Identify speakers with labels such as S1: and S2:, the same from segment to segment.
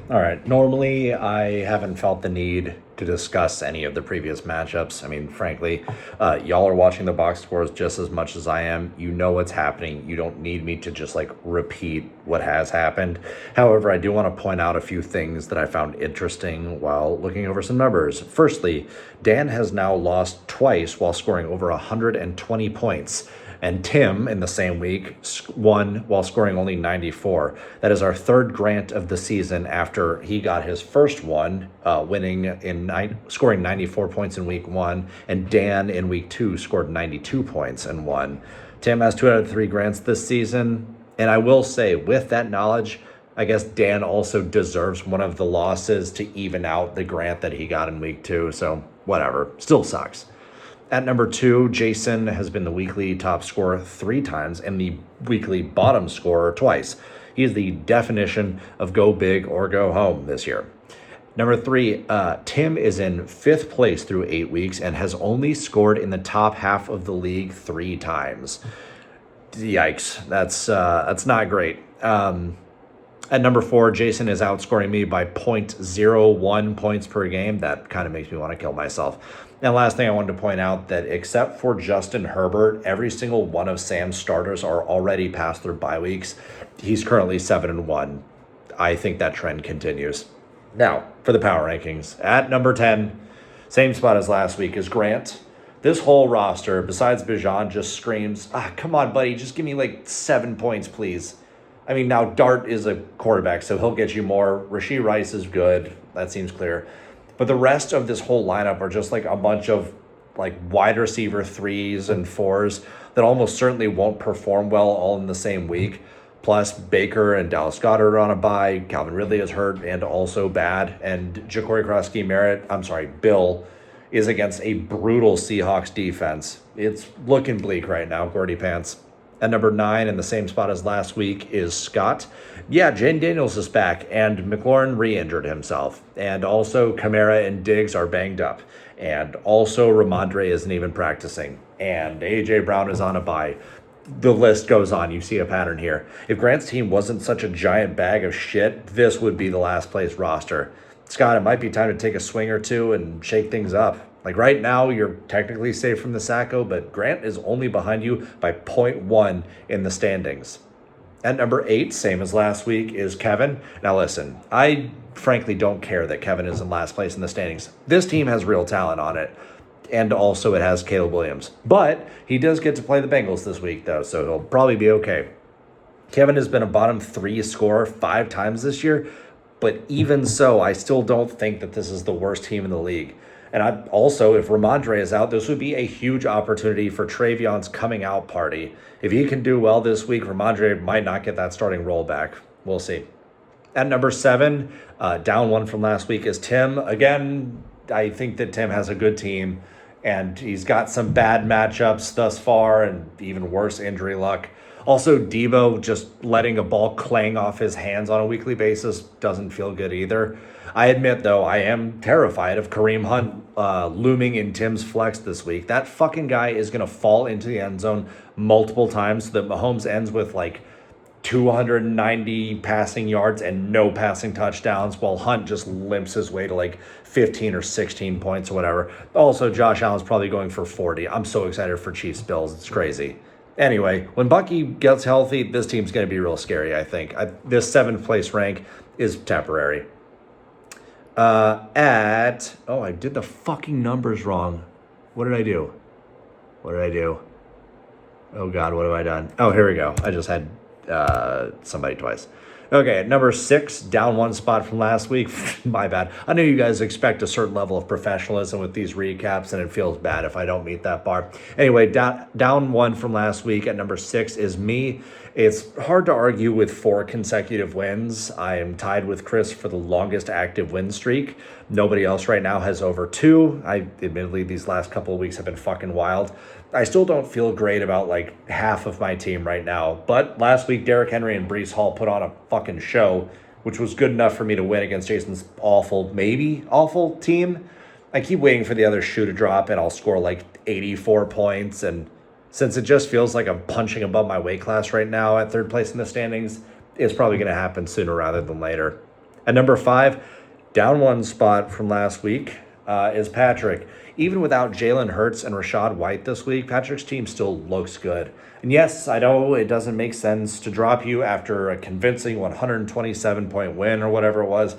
S1: All right. Normally, I haven't felt the need to discuss any of the previous matchups. I mean, frankly, y'all are watching the box scores just as much as I am. You know what's happening. You don't need me to just like repeat what has happened. However, I do want to point out a few things that I found interesting while looking over some numbers. Firstly, Dan has now lost twice while scoring over 120 points. And Tim, in the same week, won while scoring only 94. That is our third Grant of the season after he got his first one, scoring 94 points in week one, and Dan in week two scored 92 points and won. Tim has 2 out of 3 Grants this season. And I will say, with that knowledge, I guess Dan also deserves one of the losses to even out the Grant that he got in week two. So, whatever. Still sucks. At number 2, Jason has been the weekly top scorer 3 times and the weekly bottom scorer twice. He is the definition of go big or go home this year. Number 3, Tim is in 5th place through 8 weeks and has only scored in the top half of the league 3 times. Yikes, that's not great. At number 4, Jason is outscoring me by 0.01 points per game. That kind of makes me want to kill myself. And last thing I wanted to point out that except for Justin Herbert, every single one of Sam's starters are already past their bye weeks. He's currently 7-1. I think that trend continues. Now, for the power rankings. At number 10, same spot as last week, is Grant. This whole roster, besides Bijan, just screams, come on, buddy, just give me like 7 points, please. I mean, now Dart is a quarterback, so he'll get you more. Rashee Rice is good. That seems clear. But the rest of this whole lineup are just like a bunch of like wide receiver 3s and 4s that almost certainly won't perform well all in the same week. Plus, Baker and Dallas Goedert are on a bye. Calvin Ridley is hurt and also bad. And Bill is against a brutal Seahawks defense. It's looking bleak right now, Gordy Pants. At number 9, in the same spot as last week, is Scott. Yeah, Jane Daniels is back, and McLaurin re-injured himself. And also, Kamara and Diggs are banged up. And also, Ramondre isn't even practicing. And A.J. Brown is on a bye. The list goes on. You see a pattern here. If Grant's team wasn't such a giant bag of shit, this would be the last place roster. Scott, it might be time to take a swing or two and shake things up. Like right now, you're technically safe from the Sacco, but Grant is only behind you by 0.1 in the standings. At number 8, same as last week, is Kevin. Now listen, I frankly don't care that Kevin is in last place in the standings. This team has real talent on it, and also it has Caleb Williams. But he does get to play the Bengals this week, though, so he'll probably be okay. Kevin has been a bottom 3 scorer 5 times this year, but even so, I still don't think that this is the worst team in the league. And also, if Ramondre is out, this would be a huge opportunity for Travion's coming out party. If he can do well this week, Ramondre might not get that starting role back. We'll see. At number 7, down 1 from last week, is Tim. Again, I think that Tim has a good team, and he's got some bad matchups thus far and even worse injury luck. Also, Debo just letting a ball clang off his hands on a weekly basis doesn't feel good either. I admit, though, I am terrified of Kareem Hunt looming in Tim's flex this week. That fucking guy is going to fall into the end zone multiple times so that Mahomes ends with like 290 passing yards and no passing touchdowns while Hunt just limps his way to like 15 or 16 points or whatever. Also, Josh Allen's probably going for 40. I'm so excited for Chiefs Bills. It's crazy. Anyway, when Bucky gets healthy, this team's going to be real scary, I think. This 7th place rank is temporary. I did the fucking numbers wrong. What did I do? Oh God, what have I done? Oh, here we go. I just had somebody twice. Okay, at number 6, down 1 spot from last week. My bad. I know you guys expect a certain level of professionalism with these recaps, and it feels bad if I don't meet that bar. Anyway, down 1 from last week at number 6 is me. It's hard to argue with 4 consecutive wins. I am tied with Chris for the longest active win streak. Nobody else right now has over 2. Admittedly, these last couple of weeks have been fucking wild. I still don't feel great about like half of my team right now. But last week, Derrick Henry and Breece Hall put on a fucking show, which was good enough for me to win against Jason's maybe awful team. I keep waiting for the other shoe to drop and I'll score like 84 points. And since it just feels like I'm punching above my weight class right now at 3rd place in the standings, it's probably going to happen sooner rather than later. At number 5, down one spot from last week, is Patrick. Even without Jalen Hurts and Rashad White this week, Patrick's team still looks good. And yes, I know it doesn't make sense to drop you after a convincing 127-point win or whatever it was,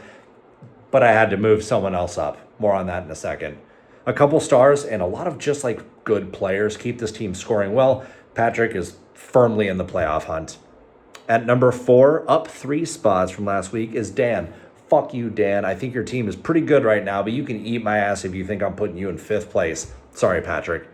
S1: but I had to move someone else up. More on that in a second. A couple stars and a lot of just like good players keep this team scoring well. Patrick is firmly in the playoff hunt. At number 4, up 3 spots from last week, is Dan. Fuck you, Dan. I think your team is pretty good right now, but you can eat my ass if you think I'm putting you in 5th place. Sorry, Patrick.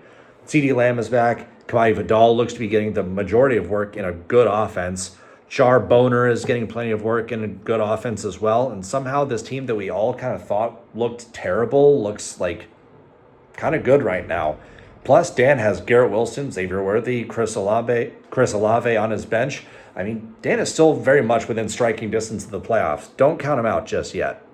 S1: CeeDee Lamb is back. Kamai Vidal looks to be getting the majority of work in a good offense. Char Boner is getting plenty of work in a good offense as well. And somehow this team that we all kind of thought looked terrible looks like kind of good right now. Plus, Dan has Garrett Wilson, Xavier Worthy, Chris Olave on his bench. I mean, Dan is still very much within striking distance of the playoffs. Don't count him out just yet.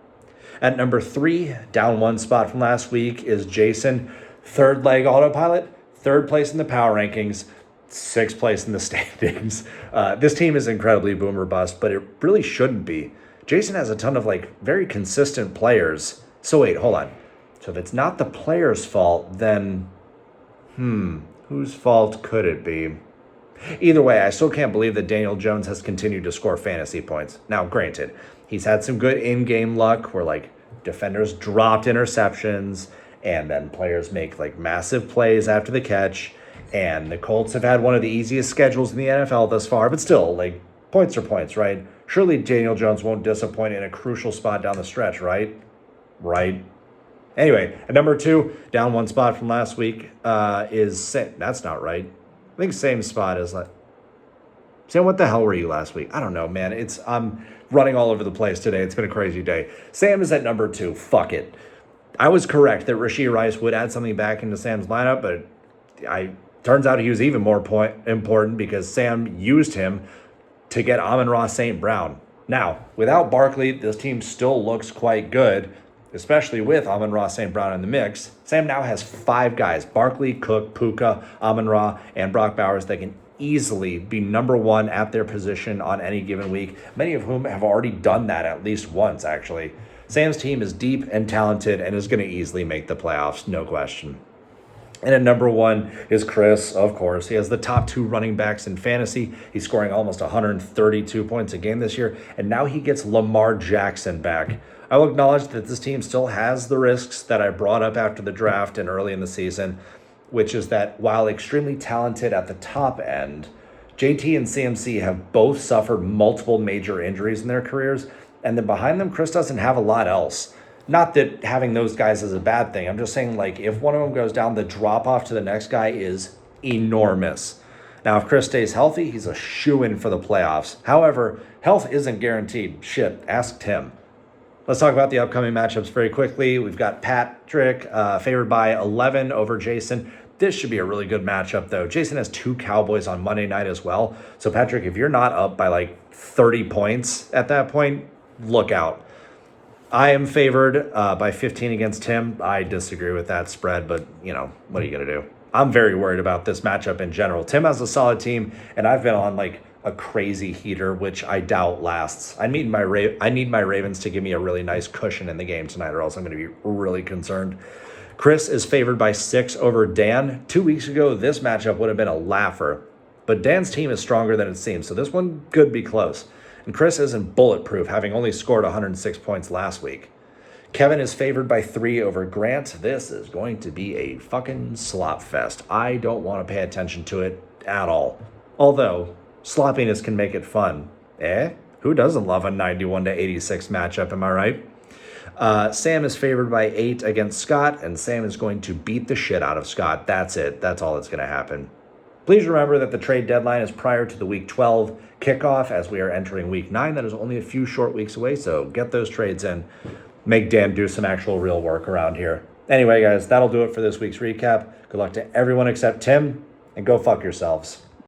S1: At number 3, down one spot from last week, is Jason. 3rd leg autopilot, 3rd place in the power rankings, 6th place in the standings. This team is incredibly boomer bust, but it really shouldn't be. Jason has a ton of like very consistent players. So wait, hold on. So if it's not the player's fault, then whose fault could it be? Either way, I still can't believe that Daniel Jones has continued to score fantasy points. Now, granted, he's had some good in-game luck where like defenders dropped interceptions and then players make like massive plays after the catch. And the Colts have had one of the easiest schedules in the NFL thus far, but still, like, points are points, right? Surely Daniel Jones won't disappoint in a crucial spot down the stretch, right? Right. Anyway, at number 2, down one spot from last week, is that's not right. I think same spot as like. Sam, what the hell were you last week? I don't know, man. I'm running all over the place today. It's been a crazy day. Sam is at number 2. Fuck it. I was correct that Rashee Rice would add something back into Sam's lineup, but turns out he was even more important because Sam used him to get Amon-Ra St. Brown. Now, without Barkley, this team still looks quite good, especially with Amon-Ra St. Brown in the mix. Sam now has 5 guys, Barkley, Cook, Puka, Amon-Ra, and Brock Bowers, that can easily be number 1 at their position on any given week, many of whom have already done that at least once, actually. Sam's team is deep and talented and is going to easily make the playoffs, no question. And at number 1 is Chris, of course. He has the top 2 running backs in fantasy. He's scoring almost 132 points a game this year, and now he gets Lamar Jackson back. I will acknowledge that this team still has the risks that I brought up after the draft and early in the season, which is that while extremely talented at the top end, JT and CMC have both suffered multiple major injuries in their careers, and then behind them, Chris doesn't have a lot else. Not that having those guys is a bad thing. I'm just saying, like, if one of them goes down, the drop-off to the next guy is enormous. Now, if Chris stays healthy, he's a shoo-in for the playoffs. However, health isn't guaranteed. Shit, ask Tim. Let's talk about the upcoming matchups very quickly. We've got Patrick favored by 11 over Jason. This should be a really good matchup, though. Jason has 2 Cowboys on Monday night as well. So, Patrick, if you're not up by, like, 30 points at that point, look out. I am favored by 15 against Tim. I disagree with that spread, but, what are you going to do? I'm very worried about this matchup in general. Tim has a solid team, and I've been on, like, a crazy heater, which I doubt lasts. I need my Ravens to give me a really nice cushion in the game tonight, or else I'm going to be really concerned. Chris is favored by 6 over Dan. 2 weeks ago, this matchup would have been a laugher, but Dan's team is stronger than it seems, so this one could be close. And Chris isn't bulletproof, having only scored 106 points last week. Kevin is favored by 3 over Grant. This is going to be a fucking slop fest. I don't want to pay attention to it at all. Although, sloppiness can make it fun. Who doesn't love a 91-86 matchup, am I right? Sam is favored by 8 against Scott, and Sam is going to beat the shit out of Scott. That's it. That's all that's going to happen. Please remember that the trade deadline is prior to the Week 12 kickoff as we are entering Week 9. That is only a few short weeks away, so get those trades in. Make Dan do some actual real work around here. Anyway, guys, that'll do it for this week's recap. Good luck to everyone except Tim, and go fuck yourselves.